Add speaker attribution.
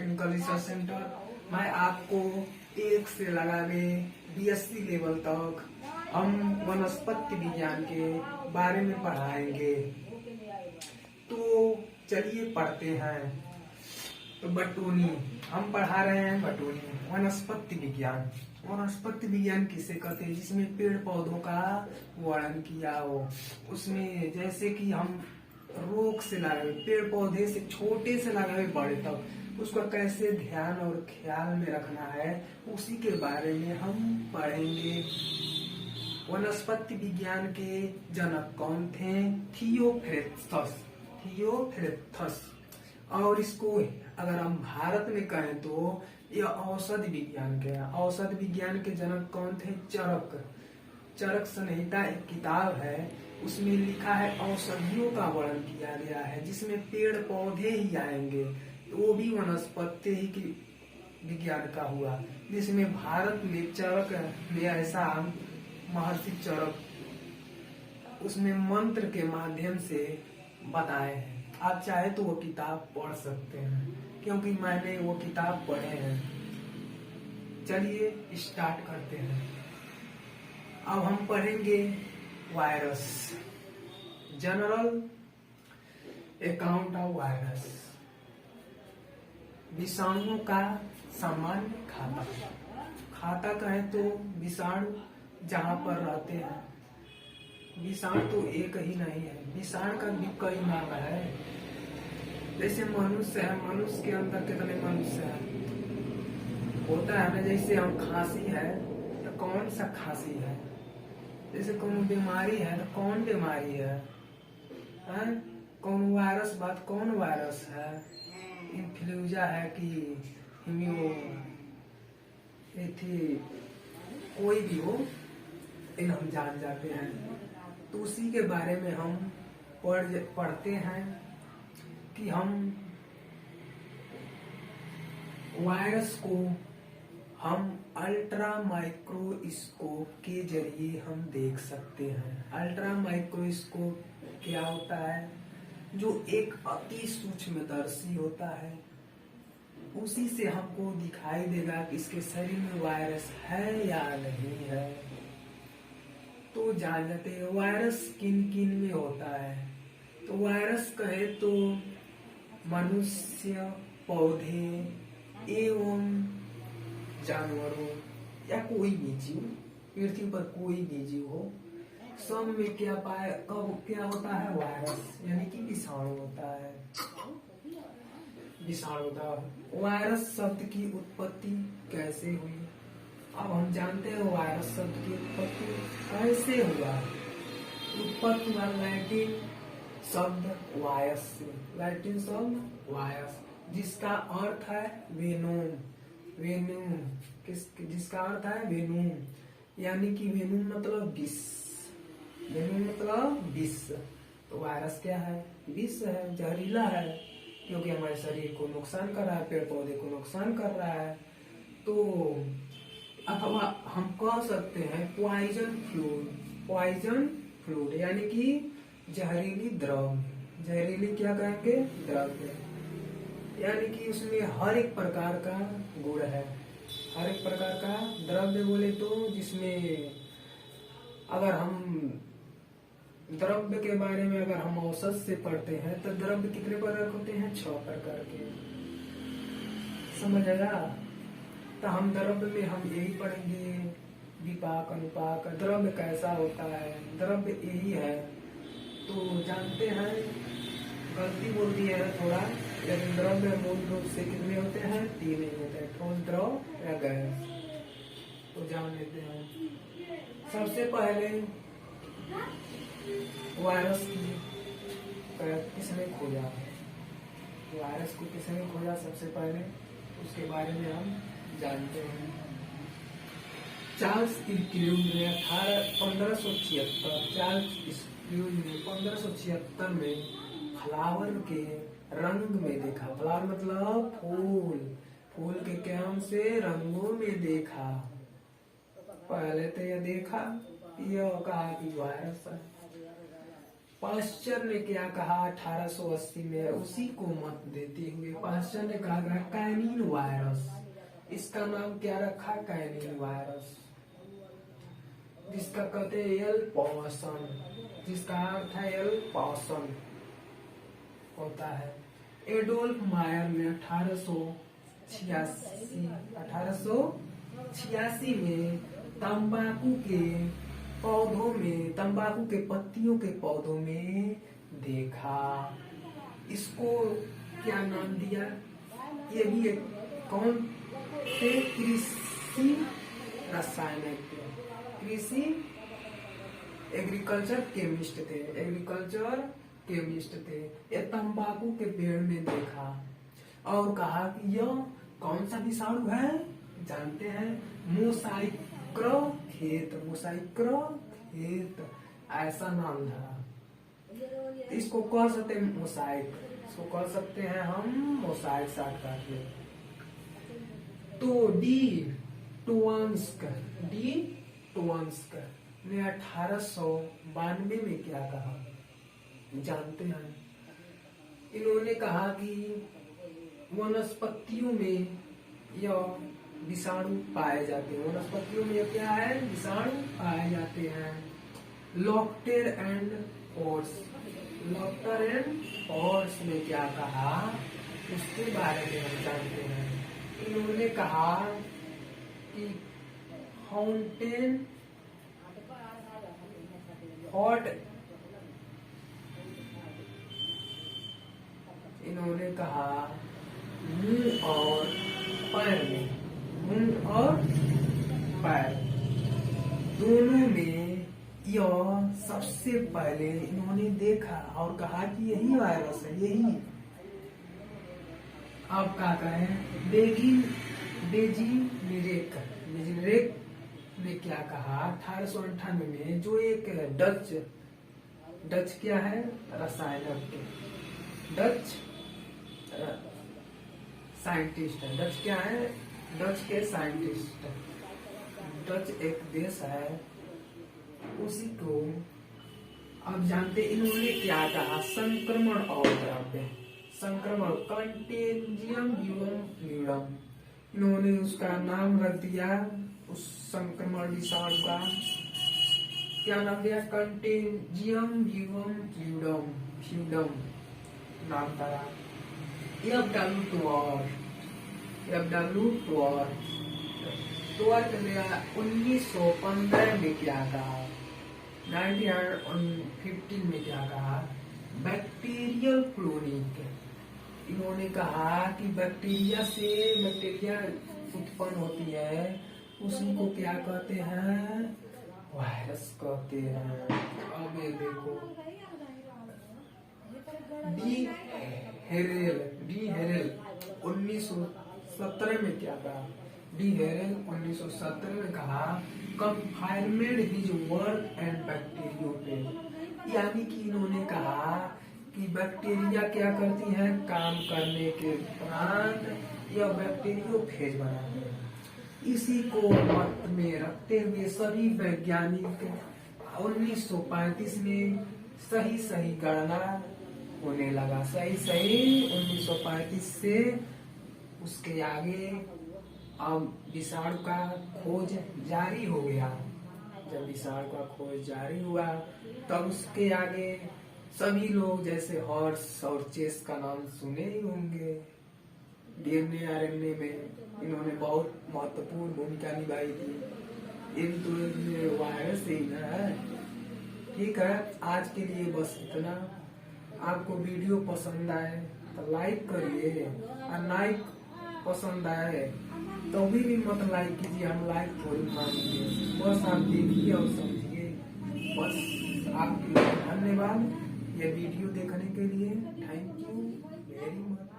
Speaker 1: Chemical research centre. मैं आपको 1 से लगा के BSc लेवल तक हम वनस्पति विज्ञान के बारे में पढ़ाएंगे। तो चलिए पढ़ते हैं। तो बटोनी हम पढ़ा रहे हैं, बटोनी वनस्पति विज्ञान। वनस्पति विज्ञान किसे कहते हैं? जिसमें पेड़ पौधों का वर्णन किया हो। उसमें जैसे कि हम रोग से लगाए, पेड़ पौधे से छोटे से लगाए बड़े तक उसका कैसे ध्यान और ख्याल में रखना है, उसी के बारे में हम पढ़ेंगे। वनस्पति विज्ञान के जनक कौन थे? थियोफ्रेस्टस। और इसको अगर हम भारत में कहें तो यह औषधि विज्ञान के हैं। औषधि विज्ञान के जनक कौन थे? चरक संहिता एक किताब है, उसमें लिखा है औषधियों का वर्णन किया गया है, जिसमें पेड़ पौधे ही आएंगे। तो वो भी वनस्पति ही की विज्ञान का हुआ, जिसमें भारत में चरक में ऐसा महर्षि चरक उसमें मंत्र के माध्यम से बताए हैं। आप चाहे तो वो किताब पढ़ सकते हैं, क्योंकि मैंने वो किताब पढ़े हैं। चलिए स्टार्ट करते हैं। अब हम पढ़ेंगे virus, general account of virus. विषाणुओं का सामान्य खाता। खाता कहे तो विषाणु जहाँ पर रहते हैं। विषाणु तो एक ही नहीं है, विषाणु का भी कई नाम है। जैसे मनुष्य है, मनुष्य के अंदर कितने मनुष्य है होता है ना। जैसे हम खांसी है तो कौन सा खांसी है, जैसे कौन बीमारी है तो कौन बीमारी है, कौन वायरस बात कौन वायरस है, इन्फ्लुएंजा है कि कोई भी हो, इन हम जान जाते हैं। तो उसी के बारे में हम पढ़ते हैं कि हम वायरस को हम अल्ट्रा माइक्रोस्कोप के जरिए हम देख सकते हैं। अल्ट्रा माइक्रोस्कोप क्या होता है? जो एक अति सूक्ष्मदर्शी होता है, उसी से हमको दिखाई देगा कि इसके शरीर में वायरस है या नहीं है। तो जान जाते हैं वायरस किन किन में होता है। तो वायरस कहे तो मनुष्य, पौधे एवं जानवरों या कोई भी जीव, पृथ्वी पर कोई भी जीव हो, सब में क्या होता है? वायरस यानी कि विषाणु होता है। वायरस शब्द की उत्पत्ति कैसे हुई? अब हम जानते हैं वायरस शब्द की उत्पत्ति कैसे हुआ। उत्पत्ति हुआ लैटिन शब्द वायस से, लैटिन शब्द वायस, जिसका अर्थ है वेनूम। जिसका अर्थ है वेनूम, यानी कि वेनूम मतलब विष, वेनूम मतलब विष। तो वायरस क्या है? विष है, जहरीला है, क्योंकि हमारे शरीर को नुकसान कर रहा है, पेड़ पौधे को नुकसान कर रहा है। तो अथवा हम कह सकते हैं पॉइजन फ्लूइड, यानी कि जहरीली द्रव। जहरीली क्या कहेंगे? द्रव्य, यानी कि उसमें हर एक प्रकार का गुण है, हर एक प्रकार का द्रव्य बोले तो, जिसमें अगर हम द्रव्य के बारे में अगर हम औषध से पढ़ते हैं तो द्रव्य कितने प्रकार होते हैं? 6 प्रकार के। समझ आया? तो हम द्रव्य में हम यही पढ़ेंगे, विपाक अनुपाक, द्रव्य कैसा होता है, द्रव्य यही है। तो जानते हैं, गलती बोल दी है थोड़ा, लेकिन द्रव्य मूल रूप से कितने होते हैं? 3 ही होते हैं, ठोस, द्रव या गैस। तो जान लेते हैं। सबसे पहले वायरस किसने खोजा? वायरस को किसने खोजा सबसे पहले, उसके बारे में हम जानते हैं। चार्ल्स क्यूज ने 1576 में फ्लावर के रंग में देखा। फ्लावर मतलब फूल, फूल के काम से रंगों में देखा। पहले तो यह देखा, यह कहा कि वायरस है। पाश्चर ने क्या कहा 1880 में, उसी को मत देते हुए पाश्चर ने कहा कैनिन वायरस, इसका नाम क्या रखा, कैनिन वायरस, जिसका कहते हैं एल पॉसन, जिसका अर्थ है एल पॉसन होता है। एडोल्फ मायर ने 1886 में तंबाकू के पौधों में, तंबाकू के पत्तियों के पौधों में देखा। इसको क्या नाम दिया, ये भी एक कौन थे, कृषि रसायनिक, कृषि एग्रीकल्चर केमिस्ट थे, एग्रीकल्चर केमिस्ट थे। ये तंबाकू के पेड़ में देखा और कहा कि यह कौन सा विषाणु है, जानते हैं, मोसाइक्रोखेत, मोसाइक्रोखेत ऐसा नाम था। इसको कह सकते हैं मोसाइक, इसको कह सकते हैं हम मोसाइक साथ काट ले। तो डी टोवांस्क ने 1892 में क्या कहा, जानते हैं, इन्होंने कहा कि वनस्पतियों में यह विषाणु पाए जाते हैं, वनस्पतियों में क्या है, विषाणु पाए जाते हैं। लॉक्टेर एंड हॉर्स में क्या कहा, उसके बारे में हम जानते हैं। इन्होंने कहा कि फाउंटेन हॉट, इन्होंने कहा मुंह और पैर में, मुंह और पैर दोनों में यह सबसे पहले इन्होंने देखा और कहा कि यही वायरस है, यही। अब क्या कहें, डेजी मिरेक ने क्या कहा 1898 में, जो एक डच क्या है, रसायनज्ञ, डच साइंटिस्ट है, डच क्या है, डच के साइंटिस्ट, डच एक देश है, उसी को अब जानते। इन्होंने क्या कहा, संक्रमण और द्रव्य, संक्रमण कंटेजियम यूरम, इन्होंने उसका नाम रख दिया, उस संक्रमण विषाणु का क्या नाम दिया, कंटेजियम यूरम नाम था। टुअर्ट ने 1915 में क्या कहा, 1915 में क्या कहा, बैक्टीरियल क्लोनिक, इन्होंने कहा कि बैक्टीरिया उत्पन्न होती है, उसी को क्या कहते हैं, वायरस कहते हैं। अब ये देखो डी हेरेल 1917 में क्या कहा, डी हेरेल 1917 में कहा confinement his work and bacteriophage, यानी कि इन्होंने कहा कि बैक्टीरिया क्या करती है, काम करने के दौरान यह बैक्टीरियोफेज बनाते हैं। इसी को मत में रखते हुए सभी वैज्ञानिक 1935 में सही गणना होने लगा, सही 1935 से उसके आगे अब विषाणु का खोज जारी हो गया। जब विषाणु का खोज जारी हुआ तब उसके आगे सभी लोग जैसे हॉर्स और चेस का नाम सुने ही होंगे। डीएनए आरएनए में इन्होंने बहुत महत्वपूर्ण भूमिका निभाई थी। इन तो वायरस ही ना है। ठीक है, आज के लिए बस इतना। आपको वीडियो पसंद आए तो लाइक करिए, और लाइक पसंद आए तो भी मत लाइक कीजिए, हम लाइक थोड़ी मांगेंगे, बस आप देखिए और समझिए। बस आपके लिए धन्यवाद ये वीडियो देखने के लिए। Thank you very much.